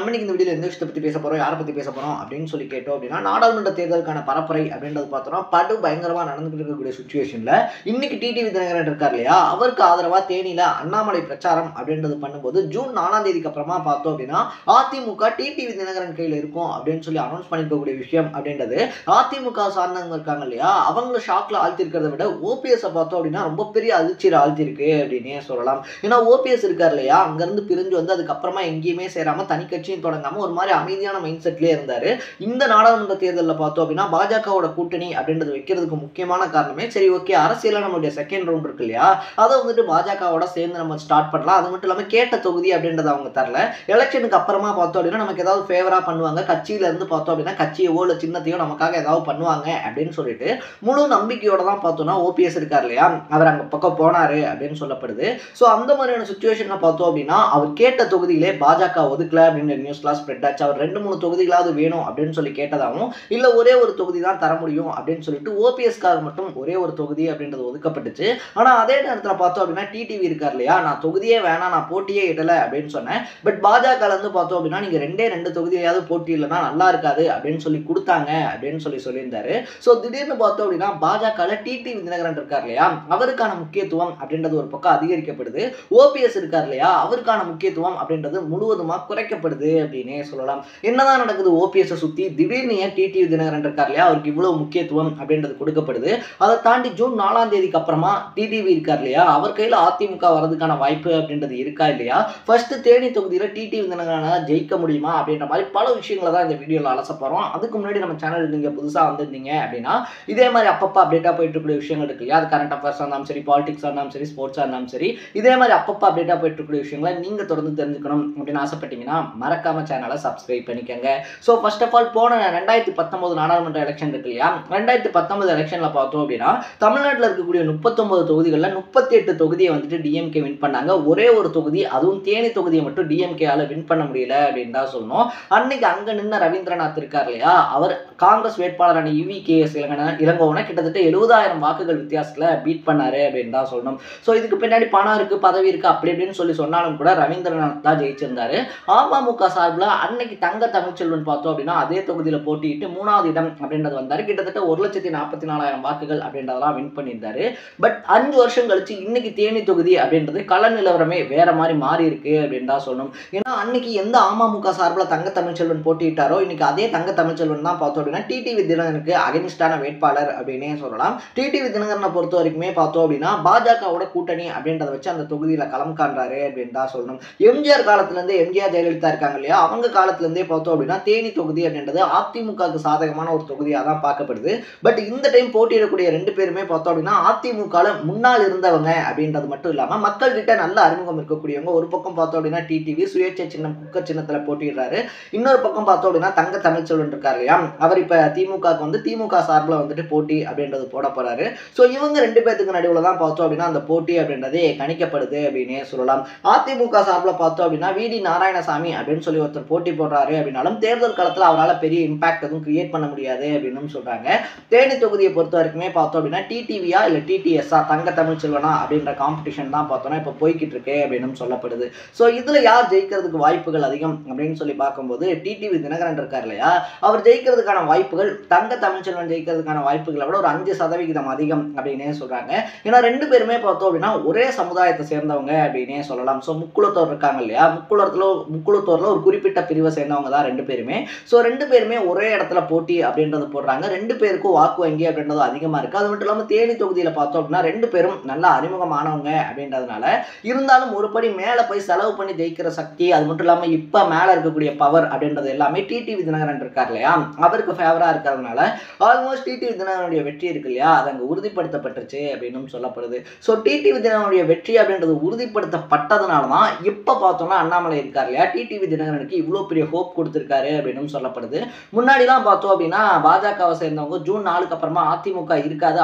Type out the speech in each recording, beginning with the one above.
நம்ம இந்த வீடியோல எந்த விஷயத்தை பத்தி பேச போறோம், யாரை பத்தி பேச போறோம் அப்படின்னு சொல்லி கேட்டோம் அப்படின்னா, நாடாளுமன்ற தேர்தலுக்கான பரப்புரை அப்படின்றது பார்த்தோம்னா படு பயங்கரமா நடந்துகிட்டு இருக்கக்கூடிய சுச்சுவேஷன்ல இன்னைக்கு டிடிவி தினகரன் இருக்கார் இல்லையா, அவருக்கு ஆதரவா தேனியில அண்ணாமலை பிரச்சாரம் அப்படின்றது பண்ணும்போது ஜூன் 4ஆம் தேதிக்கு அப்புறமா பார்த்தோம் அப்படின்னா அதிமுக டிடிவி தினகரன் கையில் இருக்கும் அப்படின்னு சொல்லி அனௌன்ஸ் பண்ணிருக்கக்கூடிய விஷயம் அப்படின்றது அதிமுக சார்ந்தவங்க இருக்காங்க இல்லையா, அவங்க ஷாக்ல ஆழ்த்திருக்கிறத விட ஓபிஎஸ் பார்த்தோம் அப்படின்னா ரொம்ப பெரிய அதிர்ச்சியில் ஆழ்த்திருக்கு அப்படின்னே சொல்லலாம். ஏன்னா ஓபிஎஸ் இருக்கார் இல்லையா, அங்கிருந்து பிரிஞ்சு வந்து அதுக்கப்புறமா எங்கேயுமே சேராம தனி கட்சியும் தொடங்காம ஒரு மாதிரி அமைதியான மைண்ட் செட்லயே இருந்தாரு. இந்த நாடாளுமன்ற தேர்தலில் பார்த்தோம் அப்படின்னா பாஜகவோட கூட்டணி அப்படின்றது வைக்கிறதுக்கு முக்கியமான காரணமே சரி ஓகே அரசியல நம்மளுடைய செகண்ட் ரவுண்ட் இருக்கு இல்லையா, அதை வந்துட்டு பாஜகவோட சேர்ந்து நம்ம ஸ்டார்ட் பண்ணலாம். அது மட்டும் இல்லாமல் கேட்ட தொகுதி அப்படின்றத அவங்க தரல. எலெக்ஷனுக்கு அப்புறமா பார்த்தோம் அப்படின்னா நமக்கு ஏதாவது ஃபேவரா பண்ணுவாங்க, கட்சியில இருந்து பார்த்தோம் அப்படின்னா கட்சியவோ இல்லை சின்னத்தையோ நமக்காக ஏதாவது பண்ணுவாங்க அப்படின்னு சொல்லிட்டு முழு நம்பிக்கையோட தான் பார்த்தோம்னா ஓபிஎஸ் இருக்கார் இல்லையா, அவர் அங்க பக்கம் போனாரு அப்படின்னு சொல்லப்படுது. ஸோ அந்த மாதிரியான சுச்சுவேஷன்ல பார்த்தோம் அப்படின்னா அவர் கேட்ட தொகுதியிலே பாஜக ஒதுக்கல அப்படின்னு நியூஸ்லாம் ஸ்ப்ரெட் ஆச்சு. அவர் 2-3 தொகுதிகளாவது வேணும் அப்படின்னு சொல்லி கேட்டதாகவும், இல்ல ஒரே ஒரு தொகுதி தான் தர முடியும் அப்படின்னு சொல்லிட்டு ஓபிஎஸ்காக மட்டும் ஒரே ஒரு தொகுதி அப்படின்றது ஒதுக்கப்பட்டுச்சு. ஆனா அதே நேரத்தில் பார்த்தோம் அப்படின்னா டிடிவி இருக்கார் இல்லையா, நான் தொகுதியே வேணாம், நான் போட்டியே இடல அப்படின்னு சொன்னேன். பட் பாஜக இருந்து பார்த்தோம் அப்படின்னா நீங்க 2 தொகுதியாவது போட்டி இல்லைன்னா நல்லா இருக்காது அப்படின்னு சொல்லி கொடுத்தாங்க அப்படின்னு சொல்லியிருந்தாரு. ஸோ திடீர்னு பார்த்தோம் அப்படின்னா பாஜக டிடிவி தினகரன் இருக்கார் இல்லையா, அவருக்கான முக்கியத்துவம் அப்படின்றது ஒரு பக்கம் அதிகரிக்கப்படுது. ஓபிஎஸ் இருக்கார் இல்லையா, அவருக்கான முக்கியத்துவம் அப்படின்றது முழுவதுமா குறைக்கப்படுது அப்படின்னே சொல்லலாம். என்னதான் நடக்குது ஓபிஎஸ் சுத்தி, திடீர்னு ஏன் டிடிவி தினகரன் இருக்கார் இல்லையா அவருக்கு இவ்வளவு முக்கியத்துவம் அப்படின்றது கொடுக்கப்படுது. அதை தாண்டி ஜூன் 4ஆம் தேதிக்கு அப்புறமா டிடிவி இருக்கார் இல்லையா, அவர் கையில் அதிமுக வரதுக்கான வாய்ப்பு அப்படின்றது இருக்கா இல்லையா, ஃபர்ஸ்ட் தேனி தொகுதியில டிடிவி தினகரனால ஜெயிக்க முடியுமா அப்படின்ற மாதிரி பல விஷயங்களை தான் இந்த வீடியோல அலச போறோம். அதுக்கு முன்னாடி நம்ம சேனல் நீங்க புதுசா வந்திருந்தீங்க அப்படின்னா இதே மாதிரி அப்பப்போ அப்டேட்டா போயிட்டு இருக்கக்கூடிய விஷயங்கள் இருக்கு இல்லையா, அது கரண்ட் அஃபேர்ஸா இருந்தாலும் சரி, பாலிடிக்ஸா இருந்தாலும் சரி, ஸ்போர்ட்ஸா இருந்தாலும் சரி, இதே மாதிரி அப்பப்போ அப்டேட்டா போயிட்டு இருக்கக்கூடிய விஷயங்களை நீங்க தொடர்ந்து தெரிஞ்சுக்கணும் அப்படின்னு ஆசைப்பட்டீங்கன்னா மறக்காம சேனலை சப்ஸ்கிரைப் பண்ணிக்கங்க. ஸோ ஃபர்ஸ்ட் ஆஃப் ஆல் போன 2019 நாடாளுமன்ற எலெக்ஷன் இருக்கு இல்லையா, 2019 எலெக்ஷன்ல பார்த்தோம் அப்படின்னா தமிழ்நாட்டில் இருக்கக்கூடிய 39 தொகுதிகளில் 38 தொகுதியை வந்துட்டு டிஎம்கே வின் பண்ணாங்க. ஒரே ஒரு தொகுதி, அதுவும் தேனி தொகுதியை மட்டும் டிஎம்கேயால வின் பண்ண முடியல அப்படின்னு தான் சொல்லணும். அன்னைக்கு அங்க நின்ன ரவீந்திரநாத் இருக்கார் இல்லையா, அவர் காங்கிரஸ் வேட்பாளரான இவி.கே.எஸ். இளங்கோவனை கிட்டத்தட்ட 70,000 வாக்குகள் வித்தியாசத்துல பீட் பண்ணாரு அப்படின்னு தான் சொல்லணும். ஸோ இதுக்கு பின்னாடி பணம் இருக்கு, பதவி இருக்கு அப்படி இப்படின்னு சொன்னாலும் கூட ரவீந்திரநாத் தான் ஜெயிச்சிருந்தாரு. அமமுக சார்பில் அன்னைக்கு தங்க தமிழ்ச்செல்வன் பார்த்தோம் அப்படின்னா அதே தொகுதியில் போட்டியிட்டு 3வது இடம் அப்படின்றது வந்தாரு. கிட்டத்தட்ட 1,44,000 வாக்குகள் அப்படின்றதெல்லாம் வின் பண்ணியிருந்தாரு. பட் 5 வருஷம் கழிச்சு இன்னைக்கு தேனி தொகுதி அப்படின்றது கள நிலவரமே வேற மாதிரி மாறி இருக்கு அப்படின்னு தான் சொல்லணும். ஏன்னா அன்னைக்கு எந்த அமமுக சார்பில் தங்க தமிழ்ச்செல்வன் போட்டியிட்டாரோ இன்னைக்கு அதே தங்க தமிழ்ச்செல்வன் தான் பார்த்தோம் அப்படின்னா டிடிவி தினகரனுக்கு அகைன்ஸ்டான வேட்பாளர் அப்படின்னே சொல்லலாம். டிடிவி தினகரனை பொறுத்த வரைக்குமே பார்த்தோம் அப்படின்னா பாஜகவோட கூட்டணி அப்படின்றத வச்சு அந்த தொகுதியில களம் காண்றாரு அப்படின்னு தான் சொல்லணும். எம்ஜிஆர் காலத்திலிருந்து எம்ஜிஆர் ஜெயலலிதா இருக்காங்க இல்லையா, அவங்க காலத்திலிருந்தே பார்த்தோம் அப்படின்னா தேனி தொகுதி அப்படின்றது அதிமுகவுக்கு சாதகமான ஒரு தொகுதியாக தான் பார்க்கப்படுது. பட் இந்த டைம் போட்டியிடக்கூடிய 2 பேருமே பார்த்தோம் அப்படின்னா அதிமுக முன்னால் இருந்தவங்க அப்படின்றது மட்டும் இல்லாமல் மக்கள் கிட்ட நல்ல அறிமுகம் இருக்கக்கூடியவங்க. ஒரு பக்கம் பார்த்தோம் அப்படின்னா டிடிவி சுயேட்சை சின்னம் குக்கர் சின்னத்தில் போட்டிடுறாரு. இன்னொரு பக்கம் பார்த்தோம் அப்படின்னா தங்க தமிழ்ச்செல்வன் இருக்கார் இல்லையா, அவர் இப்போ திமுகவுக்கு வந்து திமுக சார்பில் வந்துட்டு போட்டி அப்படின்றது போட போறாரு. ஸோ இவங்க 2 பேருக்கு நடுவில் தான் பார்த்தோம் அப்படின்னா அந்த போட்டி அப்படின்றதே கணிக்கப்படுது அப்படின்னே சொல்லலாம். அதிமுக சார்பில் பார்த்தோம் அப்படின்னா வி.டி. நாராயணசாமி அப்படின்னு சொல்லி ஒருத்தர் போட்டி போடுறாரு அப்படின்னாலும் தேர்தல் காலத்தில் அவரால் பெரிய இம்பாக்ட் எதுவும் கிரியேட் பண்ண முடியாது அப்படின்னு சொல்றாங்க. தேனி தொகுதியை பொறுத்த வரைக்குமே பார்த்தோம் அப்படின்னா டிடிவியா இல்லை டிடிஎஸ்ஆ தங்க தமிழ்ச்செல்வனா அப்படின்ற காம்படிஷன் தான் பார்த்தோம்னா இப்போ போய்கிட்டு இருக்கு அப்படின்னு சொல்லப்படுது. ஸோ இதில் யார் ஜெயிக்கிறதுக்கு வாய்ப்புகள் அதிகம் அப்படின்னு சொல்லி பார்க்கும்போது டிடிவி தினகரன் இருக்கார் இல்லையா, அவர் ஜெயிக்கிறதுக்கான வாய்ப்புகள் தங்க தமிழ்ச்செல்வன் ஜெயிக்கிறதுக்கான வாய்ப்புகளை விட ஒரு 5% அதிகம் அப்படின்னே சொல்றாங்க. ஏன்னா 2 பேருமே பார்த்தோம் அப்படின்னா ஒரே சமுதாயத்தை சேர்ந்தவங்க அப்படின்னே சொல்லலாம். ஸோ முக்குளத்தோர் இருக்காங்க இல்லையா, முக்குளத்தோர்ல ஒரு குறிப்பிட்ட பிரிவை சேர்ந்தவங்க தான் 2 பேருமே. ஸோ 2 பேருமே ஒரே இடத்துல போட்டி அப்படின்றது போடுறாங்க. 2 பேருக்கும் வாக்கு வங்கி அப்படின்றது அதிகமாக இருக்கு. அது மட்டும் இல்லாமல் தேனி தொகுதியில் பார்த்தோம் அப்படின்னா 2 பேரும் நல்ல அறிமுகமானவங்க அப்படின்றதுனால இருந்தாலும் ஒரு படி மேலே போய் செலவு பண்ணி ஜெயிக்கிற சக்தி, அது மட்டும் இல்லாமல் இப்போ மேலே இருக்கக்கூடிய பவர் அப்படின்றது எல்லாமே டிடிவி தினகரன் இருக்கார் இல்லையா, அவருக்கு ஃபேவரா இருக்கிறதுனால ஆல்மோஸ்ட் டிடிவி தினகரனுடைய வெற்றி இருக்கு இல்லையா அது அங்கே உறுதிப்படுத்தப்பட்டுருச்சு அப்படின்னு சொல்லப்படுது. ஸோ டிடிவி தினகரனுடைய வெற்றி அப்படின்றது உறுதிப்படுத்தப்பட்டதுனால தான் இப்போ பார்த்தோம்னா அண்ணாமலை இருக்கார் இல்லையா, டிடிவி தினகரனுக்கு இவ்வளோ பெரிய ஹோப் கொடுத்துருக்காரு அப்படின்னு சொல்லப்படுது. முன்னாடிலாம் பார்த்தோம் அப்படின்னா பாஜகவை சேர்ந்தவங்க ஜூன் 4க்கு அப்புறமா அதிமுக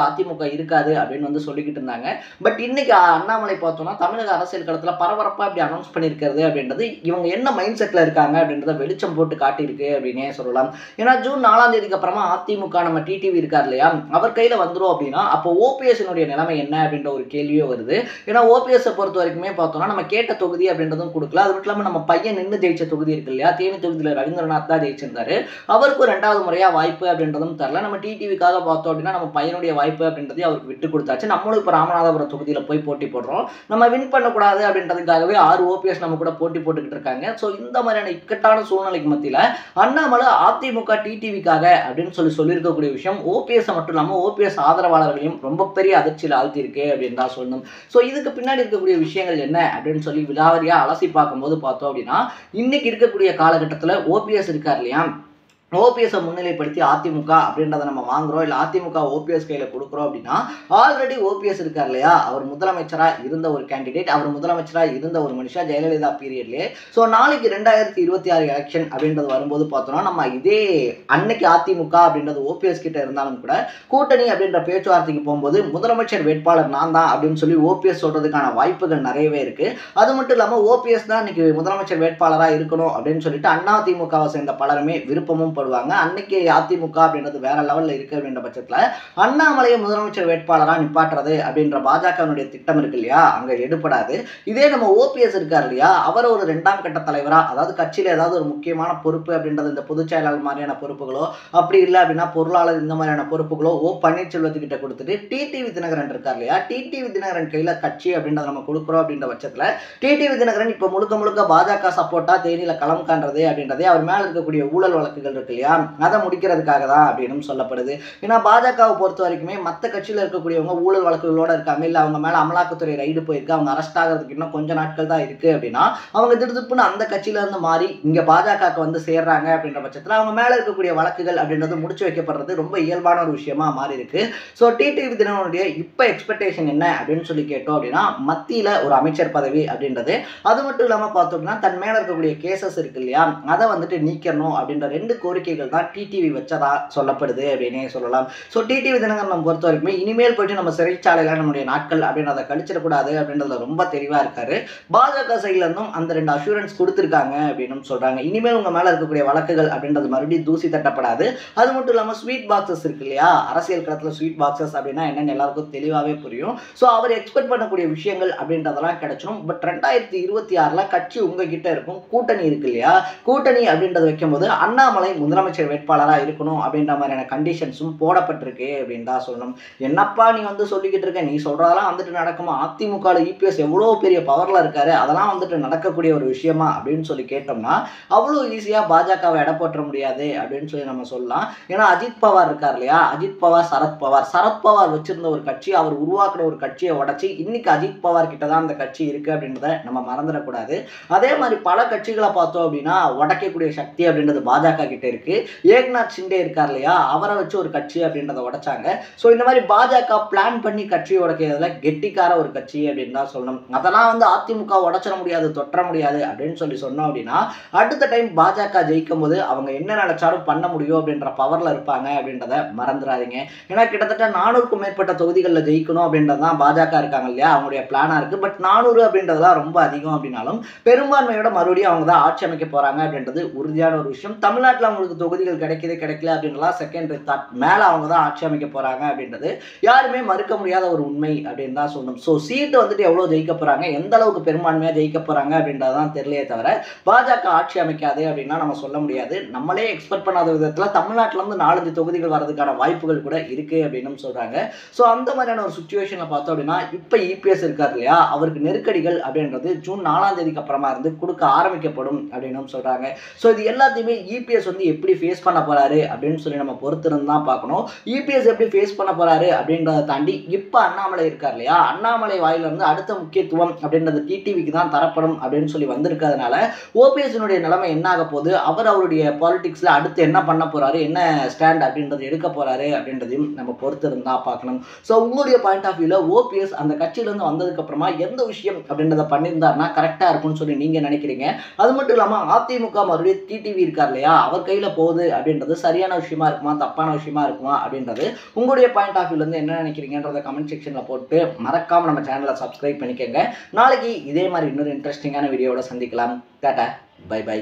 இருக்காது அப்படின்னு வந்து சொல்லிக்கிட்டு இருந்தாங்க. பட் இன்னைக்கு அண்ணாமலை பார்த்தோம்னா தமிழக அரசியல் களத்தில் பரபரப்பாக இப்படி அனௌன்ஸ் பண்ணியிருக்கிறது அப்படின்றது இவங்க என்ன மைண்ட் செட்டில் இருக்காங்க அப்படின்றத வெளிச்சம் போட்டு காட்டியிருக்கு அப்படின்னே சொல்லலாம். ஏன்னா ஜூன் 4ஆம் தேதிக்கு அப்புறமா அதிமுக நம்ம டிடிவி இருக்கார் இல்லையா, அவர் கையில் வந்துடும் அப்படின்னா அப்போ ஓபிஎஸ்னுடைய நிலைமை என்ன அப்படின்ற ஒரு கேள்வியே வருது. ஏன்னா ஓபிஎஸ் பொறுத்த வரைக்குமே பார்த்தோம்னா நம்ம கேட்ட தொகுதி அப்படின்றதும் கொடுக்கல, அது மட்டும் இல்லாமல் நம்ம பையன் நின்று ஜெயிச்ச தொகுதி இருக்கு இல்லையா, தேனி தொகுதியில் ரவீந்திரநாத் தான் ஜெயிச்சிருந்தாரு. அவருக்கு 2வது முறையா வாய்ப்பு அப்படின்றதும் தரல. நம்ம டிடிவிக்காக பார்த்தோம் அப்படின்னா நம்ம பையனுடைய வாய்ப்பு அப்படின்றதையும் அவருக்கு விட்டு கொடுத்தாச்சு. நம்மளும் இப்போ ராமநாதபுரம் தொகுதியில் போய் போட்டி போடுறோம். நம்ம வின் பண்ணக்கூடாது அப்படின்றதுக்காகவே 6 ஓபிஎஸ் நம்ம கூட போட்டி போட்டுக்கிட்டு இருக்காங்க. ஸோ இந்த மாதிரியான இக்கட்டான சூழ்நிலைக்கு மத்தியில் அண்ணாமலை அதிமுக டிடிவிக்காக அப்படின்னு சொல்லியிருக்கக்கூடிய விஷயம் ஓபிஎஸ் மட்டும் இல்லாமல் ஓபிஎஸ் ஆதரவாளர்களையும் ரொம்ப பெரிய அதிர்ச்சியில் ஆழ்த்தியிருக்கு அப்படின்னு தான் சொல்லணும். ஸோ இதுக்கு பின்னாடி இருக்கக்கூடிய விஷயங்கள் என்ன அப்படின்னு சொல்லி விலாவரியாக அலசி பார்க்கும்போது பார்த்தோம் அப்படின்னா இன்னைக்கு இருக்கக்கூடிய காலகட்டத்தில் ஓபிஎஸ் இருக்கார் இல்லையா, ஓபிஎஸ்ஸை முன்னிலைப்படுத்தி அதிமுக அப்படின்றத நம்ம வாங்குறோம், இல்லை அதிமுக ஓபிஎஸ் கையில் கொடுக்குறோம் அப்படின்னா ஆல்ரெடி ஓபிஎஸ் இருக்கார் இல்லையா, அவர் முதலமைச்சராக இருந்த ஒரு கேண்டிடேட், அவர் முதலமைச்சராக இருந்த ஒரு மனுஷன் ஜெயலலிதா பீரியட்லேயே. ஸோ நாளைக்கு 2026 எலெக்ஷன் அப்படின்றது வரும்போது பார்த்தோம்னா நம்ம இதே அன்னைக்கு அதிமுக அப்படின்றது ஓபிஎஸ் கிட்ட இருந்தாலும் கூட கூட்டணி அப்படின்ற பேச்சுவார்த்தைக்கு போகும்போது முதலமைச்சர் வேட்பாளர் நான் தான் அப்படின்னு சொல்லி ஓபிஎஸ் சொல்றதுக்கான வாய்ப்புகள் நிறையவே இருக்கு. அது மட்டும் இல்லாமல் ஓபிஎஸ் தான் இன்னைக்கு முதலமைச்சர் வேட்பாளராக இருக்கணும் அப்படின்னு சொல்லிட்டு அதிமுகவை சேர்ந்த பலருமே விருப்பமும் படுவாங்க. அன்னைக்கு அதிமுக அப்படின்றது வேற லெவல்ல இருக்கு அப்படின்ற பட்சத்துல அண்ணாமலையை முதலமைச்சர் வேட்பாளராக நிப்பாட்டுறது அப்படின்ற பாஜகவினுடைய திட்டம் இருக்கு இல்லையா, அங்க எடுபடாது. இதே நம்ம ஓபிஎஸ் இருக்கார் இல்லையா, அவர் ஒரு 2ஆம் கட்ட தலைவரா, அதாவது கட்சியில ஏதாவது ஒரு முக்கியமான பொறுப்பு அப்படின்றது இந்த பொதுச் செயலாளர் மாதிரியான பொறுப்புகளோ அப்படி இல்லை அப்படின்னா பொருளாளர் இந்த மாதிரியான பொறுப்புகளோ பன்னீர்செல்வத்துக்கிட்ட கொடுத்துட்டு டிடிவி தினகரன் இருக்கார் இல்லையா, டிடிவி தினகரன் கையில கட்சி அப்படின்றத நம்ம கொடுக்குறோம் அப்படின்ற பட்சத்துல டிடிவி தினகரன் இப்ப முழுக்க முழுக்க பாஜக சப்போர்ட்டா தேனியில களம் காண்றது அப்படின்றதே அவர் மேல இருக்கக்கூடிய ஊழல் வழக்குகள் இருக்கு இல்லையா, அதை முடிக்கிறதுக்காக தான் அப்படின்னு சொல்லப்படுது. ஏன்னா பாஜகவை பொறுத்த வரைக்குமே மற்ற கட்சியில் இருக்கக்கூடியவங்க ஊழல் வழக்குகளோட இருக்காங்க, இல்லை அவங்க மேல அமலாக்கத்துறை ரைடு போயிருக்கு, அவங்க அரெஸ்ட் ஆகிறதுக்கு இன்னும் கொஞ்ச நாட்கள் தான் இருக்கு அப்படின்னா அவங்க திடுப்புன்னு அந்த கட்சியில இருந்து மாறி இங்க பாஜகவுக்கு வந்து சேர்றாங்க அப்படின்ற பட்சத்தில் அவங்க மேல இருக்கக்கூடிய வழக்குகள் அப்படின்றது முடிச்சு வைக்கப்படுறது ரொம்ப இயல்பான ஒரு விஷயமா மாறி இருக்கு. ஸோ டிடிவி தினகரனுடைய இப்ப எக்ஸ்பெக்டேஷன் என்ன அப்படின்னு சொல்லி கேட்டோம் அப்படின்னா மத்தியில ஒரு அமைச்சர் பதவி அப்படின்றது, அது மட்டும் இல்லாம பார்த்தோம்னா தன் மேல இருக்கக்கூடிய கேசஸ் இருக்கு இல்லையா, அதை வந்துட்டு நீக்கணும் அப்படின்ற 2 கோரிக்கைகள் தான் டிடிவி வச்சதா சொல்லப்படுது அப்படின்னே சொல்லலாம். ஸோ டிடிவி தினகரன் நம்ம பொறுத்த வரைக்குமே இனிமேல் போயிட்டு நம்ம சிறைச்சாலையில நம்முடைய நாட்கள் அப்படின்றத கழிச்சிடக்கூடாது அப்படின்றதுல ரொம்ப தெளிவா இருக்காரு. பாஜக சைட்ல இருந்தும் அந்த 2 அஷூரன்ஸ் கொடுத்துருக்காங்க அப்படின்னு சொல்றாங்க. இனிமேல் உங்க மேல இருக்கக்கூடிய வழக்குகள் அப்படின்றது மறுபடியும் தூசி தட்டப்படாது. அது மட்டும் இல்லாமல் ஸ்வீட் பாக்ஸஸ் இருக்கு இல்லையா, அரசியல் களத்துல ஸ்வீட் பாக்ஸஸ் அப்படின்னா என்னன்னு எல்லாருக்கும் தெளிவாகவே புரியும். ஸோ அவர் எக்ஸ்பெக்ட் பண்ணக்கூடிய விஷயங்கள் அப்படின்றதெல்லாம் கிடைச்சிடும். பட் 2026 கட்சி உங்ககிட்ட இருக்கும், கூட்டணி இருக்கு இல்லையா, கூட்டணி அப்படின்றத வைக்கும்போது அண்ணாமலை முதலமைச்சர் வேட்பாளராக இருக்கணும் அப்படின்ற மாதிரியான கண்டிஷன்ஸும் போடப்பட்டிருக்கு அப்படின்னு தான் சொல்லணும். என்னப்பா நீ வந்து சொல்லிக்கிட்டு இருக்க, நீ சொல்றதெல்லாம் வந்துட்டு நடக்குமா, அதிமுக இபிஎஸ் எவ்வளோ பெரிய பவர்ல இருக்காரு, அதெல்லாம் வந்துட்டு நடக்கக்கூடிய ஒரு விஷயமா அப்படின்னு சொல்லி கேட்டோம்னா அவ்வளோ ஈஸியா பாஜகவை எடை போட்ட முடியாது அப்படின்னு சொல்லி நம்ம சொல்லலாம். ஏன்னா அஜித் பவார் இருக்கார் இல்லையா, அஜித் பவார் சரத்பவார் வச்சிருந்த ஒரு கட்சி, அவர் உருவாக்குன ஒரு கட்சியை உடைச்சி இன்னைக்கு அஜித் பவார் கிட்ட தான் அந்த கட்சி இருக்கு அப்படின்றத நம்ம மறந்துடக்கூடாது. அதே மாதிரி பல கட்சிகளை பார்த்தோம் அப்படின்னா உடைக்கக்கூடிய சக்தி அப்படின்றது பாஜக கிட்ட இருக்கு. ஏக்நாத் ஷிண்டே இருக்கார் இல்லையா, அவரை வச்சு ஒரு கட்சி அப்படின்றத உடைச்சாங்க. ஸோ இந்த மாதிரி பாஜக பிளான் பண்ணி கட்சி உடைக்கிறதுல கெட்டிக்கார ஒரு கட்சி அப்படின்னு தான் சொல்லணும். அதெல்லாம் வந்து அதிமுக உடைச்சிட முடியாது, தொற்ற முடியாது அப்படின்னு சொல்லி சொன்னோம் அப்படின்னா அடுத்த டைம் பாஜக ஜெயிக்கும் போது அவங்க என்ன நினைச்சாலும் பண்ண முடியும் அப்படின்ற பவர்ல இருப்பாங்க அப்படின்றத மறந்துடாதீங்க. ஏன்னா கிட்டத்தட்ட 400க்கும் மேற்பட்ட தொகுதிகளில் ஜெயிக்கணும் அப்படின்றதான் பாஜக இருக்காங்க இல்லையா, அவங்களுடைய பிளானா இருக்கு. பட் 400 அப்படின்றதுலாம் ரொம்ப அதிகம் அப்படின்னாலும் பெரும்பான்மையோட மறுபடியும் அவங்க தான் ஆட்சி அமைக்க போறாங்க அப்படின்றது உறுதியான ஒரு விஷயம். தமிழ்நாட்டில் அவங்களுக்கு தொகுதிகள் கிடைக்கல அப்படின்றலாம் செகண்டரி தாட், மேல அவங்க தான் ஆட்சி அமைக்க போறாங்க அப்படின்றது யாருமே மறுக்க முடியாத ஒரு உண்மை அப்படின்னு தான் சொல்லணும். ஸோ சீட்டு வந்துட்டு எவ்வளவு ஜெயிக்க போறாங்க, எந்த அளவுக்கு பெரும்பான்மையா ஜெயிக்க போறாங்க அப்படின்றதான் தெரியலையே தவிர பாஜக ஆட்சி அமைக்காது அப்படின்னா நம்ம சொல்ல முடியாது. நம்மளே எக்ஸ்பெக்ட் பண்ணாத விதத்துல தமிழ்நாட்டில இருந்து 4-5 தொகுதிகள் வரதுக்கான வாய்ப்புகள் கூட இருக்கு அப்படின்னு சொல்றாங்க. ஸோ அந்த மாதிரியான ஒரு சுச்சுவேஷன்ல பார்த்தோம் அப்படின்னா இப்ப இபிஎஸ் இருக்காரு இல்லையா, அவருக்கு நெருக்கடிகள் அப்படின்றது ஜூன் 4ஆம் தேதிக்கு அப்புறமா இருந்து கொடுக்க ஆரம்பிக்கப்படும் அப்படின்னு சொல்றாங்க. ஸோ இது எல்லாத்தையுமே இபிஎஸ் வந்து எப்படி ஃபேஸ் பண்ண போறாரு அப்படின்னு சொல்லி நம்ம பொறுத்திருந்து தான் பார்க்கணும். இபிஎஸ் எப்படி ஃபேஸ் பண்ண போறாரு அப்படின்றத தாண்டி இப்ப அண்ணாமலை இருக்கார் இல்லையா, அண்ணாமலை வாயில இருந்து அடுத்த முக்கியத்துவம் அப்படின்றது டிடிவிக்கு தான் தரப்படும் அப்படின்னு சொல்லி வந்திருக்கிறதுனால ஓபிஎஸ்னுடைய நிலைமை என்ன ஆக போகுது, அவர் அவருடைய பாலிடிக்ஸ்ல அடுத்து என்ன பண்ண போறாரு, என்ன ஸ்டாண்ட் அப்படின்றது எடுக்க போறாரு அப்படின்றதையும் நம்ம பொறுத்திருந்து தான் பார்க்கணும். ஸோ உங்களுடைய பாயிண்ட் ஆஃப் வியூல ஓபிஎஸ் அந்த கட்சியில இருந்து வந்ததுக்கு அப்புறமா எந்த விஷயம் அப்படின்றத பண்ணியிருந்தாருன்னா கரெக்டா இருக்கும்னு சொல்லி நீங்க நினைக்கிறீங்க? அது மட்டும் இல்லாம அதிமுக மறுபடியும் டிடிவி இருக்கார் இல்லையா, அவர் கையில போகுது அப்படின்றது சரியான விஷயமா இருக்குமா, தப்பான விஷயமா இருக்குமா அப்படின்றது உங்களுடைய பாயிண்ட் ஆஃப் வியூல இருந்து என்ன நினைக்கிறீங்கன்றத கமெண்ட் செக்ஷன்ல போட்டு மறக்காம நம்ம சேனலை சப்ஸ்கிரைப் பண்ணிக்கோங்க. நாளைக்கு இதே மாதிரி இன்னொரு இன்ட்ரெஸ்டிங்கான வீடியோவோட சந்திக்கலாம். Tata, bye by.